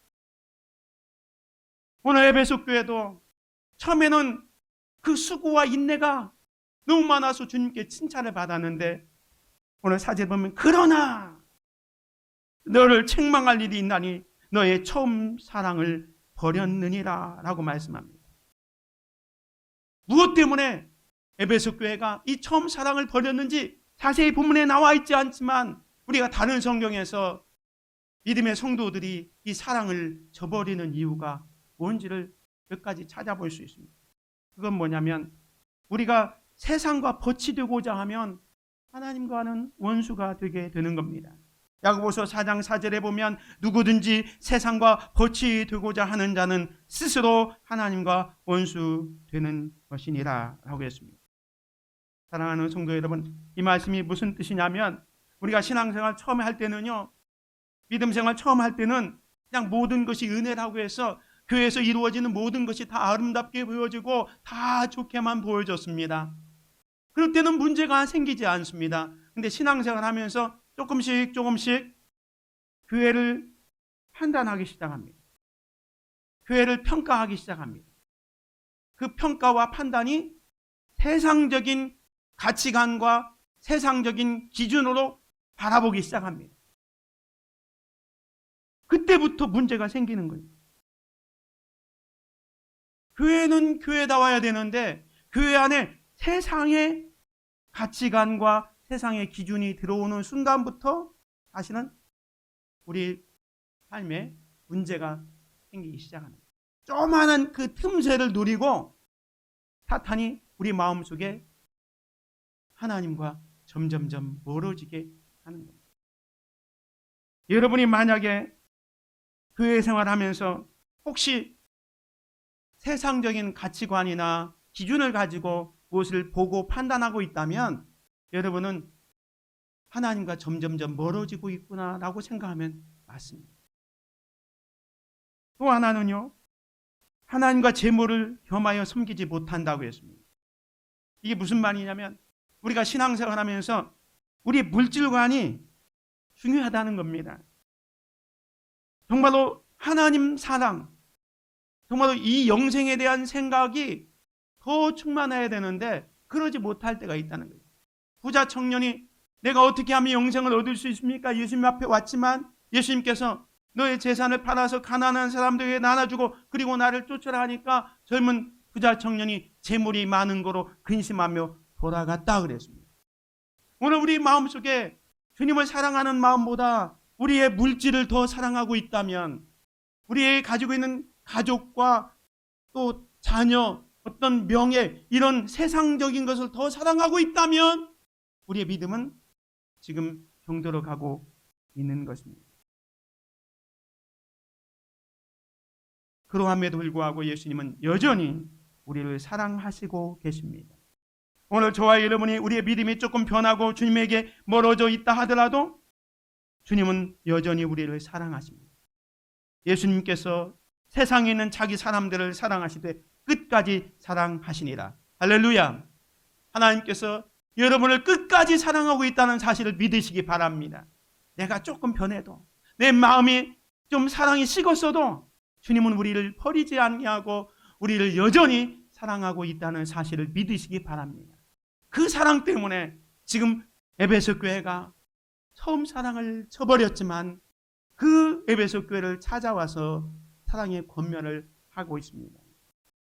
오늘 에베소 교회도 처음에는 그 수고와 인내가 너무 많아서 주님께 칭찬을 받았는데, 오늘 사제 보면 그러나 너를 책망할 일이 있나니 너의 처음 사랑을 버렸느니라 라고 말씀합니다. 무엇 때문에 에베소 교회가 이 처음 사랑을 버렸는지 자세히 본문에 나와 있지 않지만 우리가 다른 성경에서 믿음의 성도들이 이 사랑을 저버리는 이유가 뭔지를 몇 가지 찾아볼 수 있습니다. 그건 뭐냐면 우리가 세상과 벗이 되고자 하면 하나님과는 원수가 되게 되는 겁니다. 야고보서 4장 4절에 보면 누구든지 세상과 벗이 되고자 하는 자는 스스로 하나님과 원수 되는 것이니라 라고 했습니다. 사랑하는 성도 여러분, 이 말씀이 무슨 뜻이냐면 우리가 신앙생활 처음에 할 때는요, 믿음 생활 처음 할 때는 그냥 모든 것이 은혜라고 해서 교회에서 이루어지는 모든 것이 다 아름답게 보여지고 다 좋게만 보여졌습니다. 그럴 때는 문제가 생기지 않습니다. 근데 신앙생활 하면서 조금씩 교회를 판단하기 시작합니다. 교회를 평가하기 시작합니다. 그 평가와 판단이 세상적인 가치관과 세상적인 기준으로 바라보기 시작합니다. 그때부터 문제가 생기는 거예요. 교회는 교회다워야 되는데 교회 안에 세상의 가치관과 세상의 기준이 들어오는 순간부터 다시는 우리 삶에 문제가 생기기 시작합니다. 조그마한 그 틈새를 노리고 사탄이 우리 마음속에 하나님과 점점점 멀어지게 하는 겁니다. 여러분이 만약에 교회 생활하면서 혹시 세상적인 가치관이나 기준을 가지고 무엇을 보고 판단하고 있다면 여러분은 하나님과 점점점 멀어지고 있구나라고 생각하면 맞습니다. 또 하나는요, 하나님과 재물을 겸하여 섬기지 못한다고 했습니다. 이게 무슨 말이냐면 우리가 신앙생활하면서 우리의 물질관이 중요하다는 겁니다. 정말로 하나님 사랑, 정말로 이 영생에 대한 생각이 더 충만해야 되는데 그러지 못할 때가 있다는 거예요. 부자 청년이 내가 어떻게 하면 영생을 얻을 수 있습니까? 예수님 앞에 왔지만 예수님께서 너의 재산을 팔아서 가난한 사람들에게 나눠주고 그리고 나를 쫓으라 하니까 젊은 부자 청년이 재물이 많은 거로 근심하며 돌아갔다 그랬습니다. 오늘 우리 마음속에 주님을 사랑하는 마음보다 우리의 물질을 더 사랑하고 있다면, 우리의 가지고 있는 가족과 또 자녀, 어떤 명예, 이런 세상적인 것을 더 사랑하고 있다면 우리의 믿음은 지금 병들어 가고 있는 것입니다. 그러함에도 불구하고 예수님은 여전히 우리를 사랑하시고 계십니다. 오늘 저와 여러분이 우리의 믿음이 조금 변하고 주님에게 멀어져 있다 하더라도 주님은 여전히 우리를 사랑하십니다. 예수님께서 세상에 있는 자기 사람들을 사랑하시되 끝까지 사랑하시니라. 할렐루야. 하나님께서 여러분을 끝까지 사랑하고 있다는 사실을 믿으시기 바랍니다. 내가 조금 변해도, 내 마음이 좀 사랑이 식었어도 주님은 우리를 버리지 아니하고 우리를 여전히 사랑하고 있다는 사실을 믿으시기 바랍니다. 그 사랑 때문에 지금 에베소 교회가 처음 사랑을 저버렸지만 그 에베소 교회를 찾아와서 사랑의 권면을 하고 있습니다.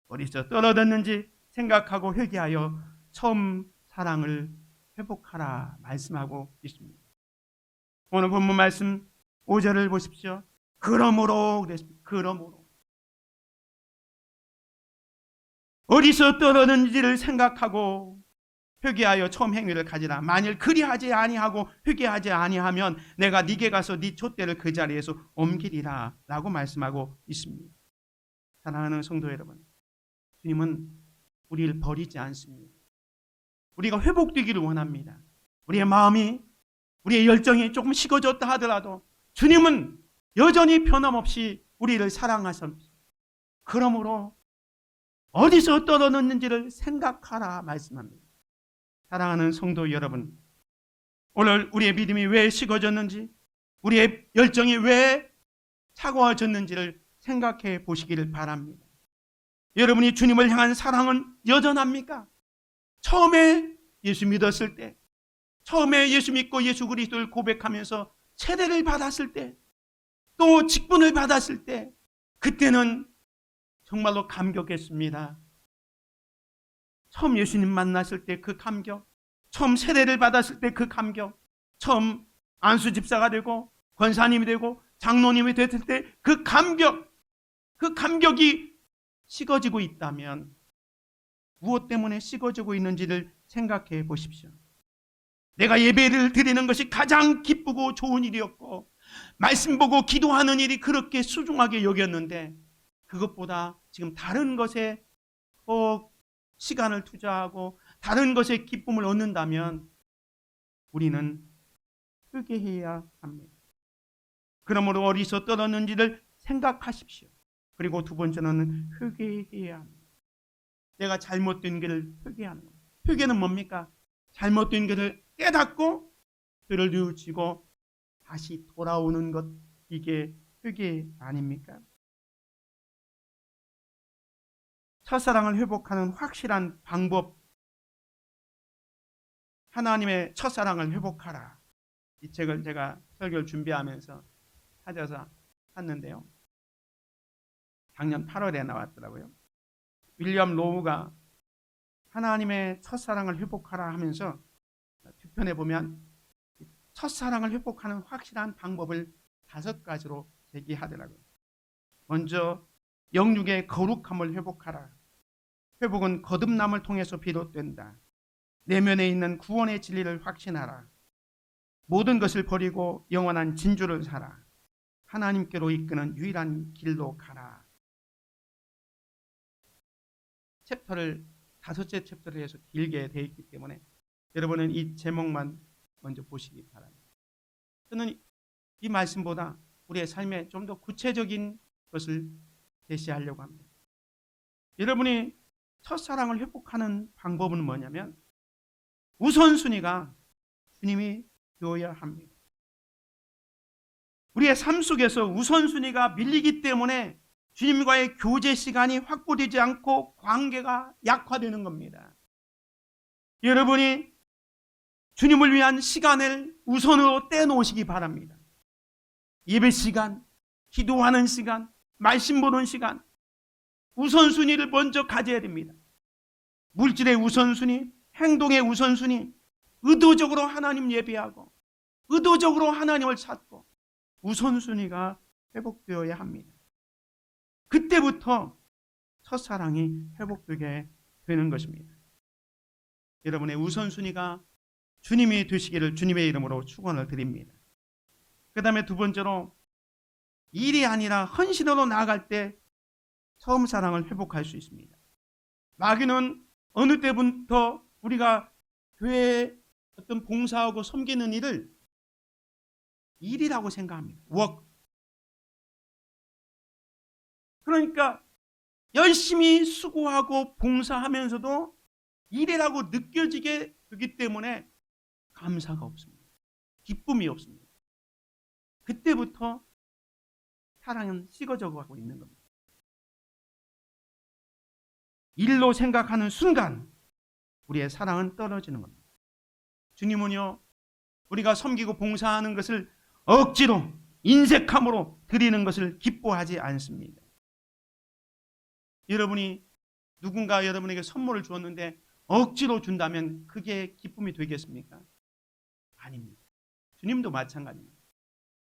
어디서 떨어졌는지 생각하고 회개하여 처음 사랑을 회복하라 말씀하고 있습니다. 오늘 본문 말씀 5절을 보십시오. 그러므로 그랬습니다. 그러므로 어디서 떨어졌는지를 생각하고 회개하여 처음 행위를 가지라. 만일 그리하지 아니하고 회개하지 아니하면 내가 네게 가서 네 촛대를 그 자리에서 옮기리라 라고 말씀하고 있습니다. 사랑하는 성도 여러분, 주님은 우리를 버리지 않습니다. 우리가 회복되기를 원합니다. 우리의 마음이, 우리의 열정이 조금 식어졌다 하더라도 주님은 여전히 변함없이 우리를 사랑하십니다. 그러므로 어디서 떨어졌는지를 생각하라 말씀합니다. 사랑하는 성도 여러분, 오늘 우리의 믿음이 왜 식어졌는지, 우리의 열정이 왜 차가워졌는지를 생각해 보시기를 바랍니다. 여러분이 주님을 향한 사랑은 여전합니까? 처음에 예수 믿었을 때, 처음에 예수 믿고 예수 그리스도를 고백하면서 세례를 받았을 때, 또 직분을 받았을 때, 그때는 정말로 감격했습니다. 처음 예수님 만났을 때 그 감격, 처음 세례를 받았을 때 그 감격, 처음 안수 집사가 되고 권사님이 되고 장로님이 됐을 때 그 감격, 그 감격이 식어지고 있다면 무엇 때문에 식어지고 있는지를 생각해 보십시오. 내가 예배를 드리는 것이 가장 기쁘고 좋은 일이었고 말씀 보고 기도하는 일이 그렇게 소중하게 여겼는데 그것보다 지금 다른 것에 더 시간을 투자하고 다른 것에 기쁨을 얻는다면 우리는 회개해야 합니다. 그러므로 어디서 떨었는지를 생각하십시오. 그리고 두 번째는 회개해야 합니다. 내가 잘못된 길을 회개하는 겁니다. 회개는 뭡니까? 잘못된 길을 깨닫고 그를 뉘우치고 다시 돌아오는 것, 이게 회개 아닙니까? 첫사랑을 회복하는 확실한 방법, 하나님의 첫사랑을 회복하라. 이 책을 제가 설교를 준비하면서 찾아서 샀는데요. 작년 8월에 나왔더라고요. 윌리엄 로우가 하나님의 첫사랑을 회복하라 하면서 뒤편에 보면 첫사랑을 회복하는 확실한 방법을 5가지로 제기하더라고요. 먼저 영육의 거룩함을 회복하라. 회복은 거듭남을 통해서 비롯된다. 내면에 있는 구원의 진리를 확신하라. 모든 것을 버리고 영원한 진주를 살아. 하나님께로 이끄는 유일한 길로 가라. 챕터를 5째 챕터를 해서 길게 되어 있기 때문에 여러분은 이 제목만 먼저 보시기 바랍니다. 저는 이 말씀보다 우리의 삶에 좀 더 구체적인 것을 제시하려고 합니다. 여러분이 첫사랑을 회복하는 방법은 뭐냐면 우선순위가 주님이 되어야 합니다. 우리의 삶 속에서 우선순위가 밀리기 때문에 주님과의 교제 시간이 확보되지 않고 관계가 약화되는 겁니다. 여러분이 주님을 위한 시간을 우선으로 떼놓으시기 바랍니다. 예배 시간, 기도하는 시간, 말씀 보는 시간, 우선순위를 먼저 가져야 됩니다. 물질의 우선순위, 행동의 우선순위, 의도적으로 하나님 예배하고 의도적으로 하나님을 찾고 우선순위가 회복되어야 합니다. 그때부터 첫사랑이 회복되게 되는 것입니다. 여러분의 우선순위가 주님이 되시기를 주님의 이름으로 축원을 드립니다. 그 다음에 두 번째로 일이 아니라 헌신으로 나아갈 때 처음 사랑을 회복할 수 있습니다. 마귀는 어느 때부터 우리가 교회에 어떤 봉사하고 섬기는 일을 일이라고 생각합니다. work. 그러니까 열심히 수고하고 봉사하면서도 일이라고 느껴지게 되기 때문에 감사가 없습니다. 기쁨이 없습니다. 그때부터 사랑은 식어져 가고 있는 겁니다. 일로 생각하는 순간 우리의 사랑은 떨어지는 겁니다. 주님은요, 우리가 섬기고 봉사하는 것을 억지로 인색함으로 드리는 것을 기뻐하지 않습니다. 여러분이 누군가 여러분에게 선물을 주었는데 억지로 준다면 그게 기쁨이 되겠습니까? 아닙니다. 주님도 마찬가지입니다.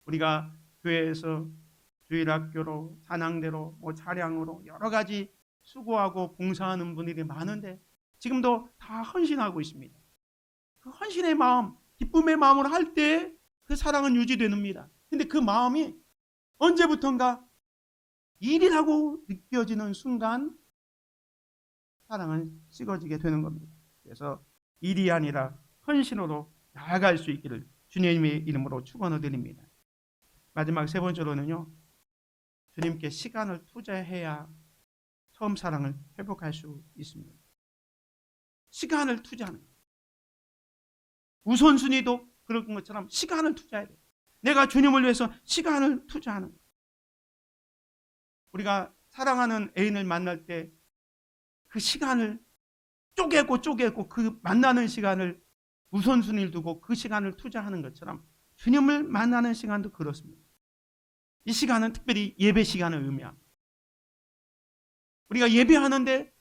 우리가 교회에서 주일학교로, 찬양대로, 차량으로 여러 가지 수고하고 봉사하는 분들이 많은데 지금도 다 헌신하고 있습니다. 그 헌신의 마음, 기쁨의 마음으로 할 때 그 사랑은 유지됩니다. 근데 그 마음이 언제부턴가 일이라고 느껴지는 순간 사랑은 식어지게 되는 겁니다. 그래서 일이 아니라 헌신으로 나아갈 수 있기를 주님의 이름으로 축원을 드립니다. 마지막 세 번째로는요, 주님께 시간을 투자해야 처음 사랑을 회복할 수 있습니다. 시간을 투자하는 거예요. 우선순위도 그런 것처럼 시간을 투자해야 돼요. 내가 주님을 위해서 시간을 투자하는 거예요. 우리가 사랑하는 애인을 만날 때 그 시간을 쪼개고 그 만나는 시간을 우선순위를 두고 그 시간을 투자하는 것처럼 주님을 만나는 시간도 그렇습니다. 이 시간은 특별히 예배 시간을 의미합니다. 우리가 예배하는데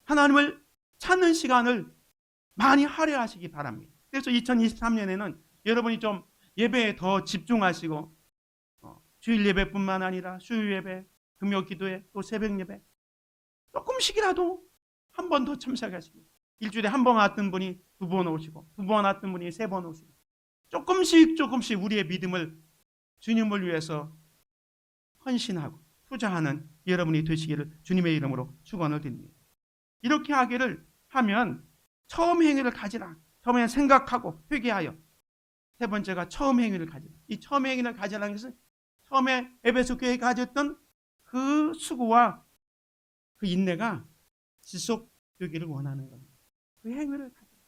하나님을 찾는 시간을 많이 할애하시기 바랍니다. 그래서 2023년에는 여러분이 좀 예배에 더 집중하시고 주일 예배뿐만 아니라 수요 예배, 금요 기도회, 또 새벽 예배 조금씩이라도 한 번 더 참석하시고, 일주일에 한 번 왔던 분이 2번 오시고, 2번 왔던 분이 3번 오시고, 조금씩 우리의 믿음을 주님을 위해서 헌신하고 투자하는 여러분이 되시기를 주님의 이름으로 축원을 드립니다. 이렇게 하기를 하면 처음 행위를 가지라. 처음에 생각하고 회개하여 세 번째가 처음 행위를 가지라. 이 처음 행위를 가지라는 것은 처음에 에베소 교회에 가졌던 그 수고와 그 인내가 지속되기를 원하는 겁니다. 그 행위를 가지라.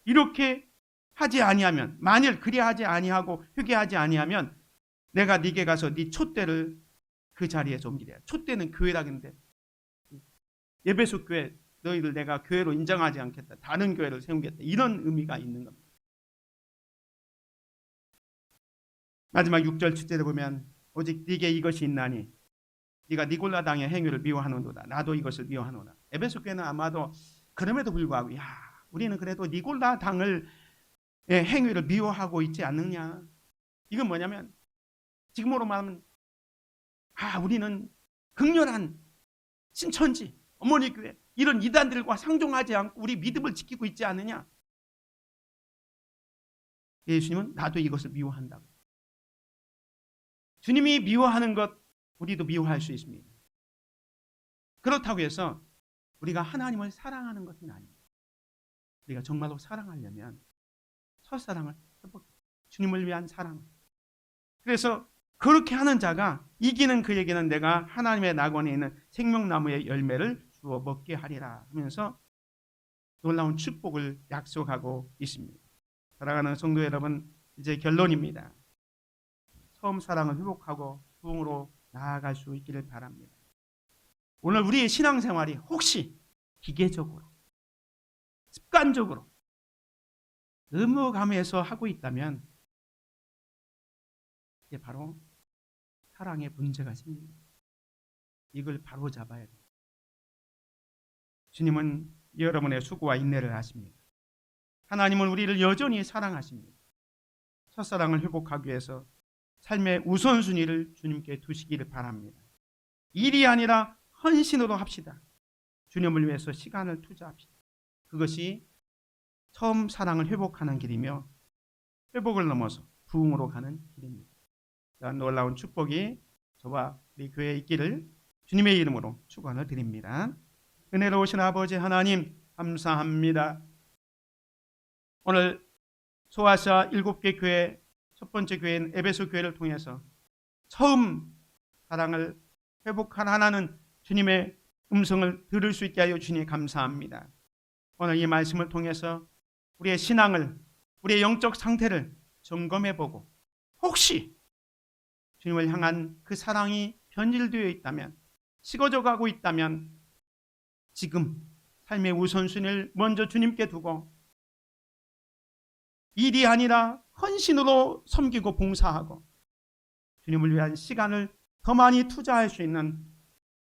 이렇게 하지 아니하면, 만일 그리하지 아니하고 회개하지 아니하면 내가 네게 가서 네 촛대를 그 자리에서 옮기랴. 촛대는 교회라는데 에베소 교회 너희들 내가 교회로 인정하지 않겠다. 다른 교회를 세우겠다. 이런 의미가 있는 겁니다. 마지막 6절 7절에 보면 오직 네게 이것이 있나니 네가 니골라 당의 행위를 미워하노도다. 나도 이것을 미워하노라. 에베소 교회는 아마도 그럼에도 불구하고 야 우리는 그래도 니골라 당을 행위를 미워하고 있지 않느냐. 이건 뭐냐면 지금으로 말하면 우리는 극렬한 신천지 어머니 교회 이런 이단들과 상종하지 않고 우리 믿음을 지키고 있지 않느냐. 예수님은 나도 이것을 미워한다고. 주님이 미워하는 것 우리도 미워할 수 있습니다. 그렇다고 해서 우리가 하나님을 사랑하는 것은 아닙니다. 우리가 정말로 사랑하려면 첫사랑을 회복해야 돼요. 주님을 위한 사랑. 그래서 그렇게 하는 자가 이기는 그에게는 내가 하나님의 낙원에 있는 생명나무의 열매를 주어 먹게 하리라 하면서 놀라운 축복을 약속하고 있습니다. 사랑하는 성도 여러분, 이제 결론입니다. 처음 사랑을 회복하고 부흥으로 나아갈 수 있기를 바랍니다. 오늘 우리의 신앙생활이 혹시 기계적으로 습관적으로 의무감에서 하고 있다면 이게 바로 사랑에 문제가 생깁니다. 이걸 바로 잡아야 돼요. 주님은 여러분의 수고와 인내를 아십니다. 하나님은 우리를 여전히 사랑하십니다. 첫사랑을 회복하기 위해서 삶의 우선순위를 주님께 두시기를 바랍니다. 일이 아니라 헌신으로 합시다. 주님을 위해서 시간을 투자합시다. 그것이 처음 사랑을 회복하는 길이며 회복을 넘어서 부흥으로 가는 길입니다. 놀라운 축복이 저와 우리 교회에 있기를 주님의 이름으로 축원을 드립니다. 은혜로우신 아버지 하나님 감사합니다. 오늘 소아시아 7개 교회 첫 번째 교회인 에베소 교회를 통해서 처음 사랑을 회복하라는 주님의 음성을 들을 수 있게 하여 주님 감사합니다. 오늘 이 말씀을 통해서 우리의 신앙을, 우리의 영적 상태를 점검해보고 혹시 주님을 향한 그 사랑이 변질되어 있다면, 식어져 가고 있다면 지금 삶의 우선순위를 먼저 주님께 두고 일이 아니라 헌신으로 섬기고 봉사하고 주님을 위한 시간을 더 많이 투자할 수 있는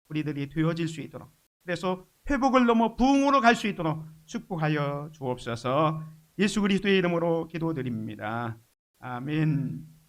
우리들이 되어질 수 있도록, 그래서 회복을 넘어 부흥으로 갈 수 있도록 축복하여 주옵소서. 예수 그리스도의 이름으로 기도드립니다. 아멘.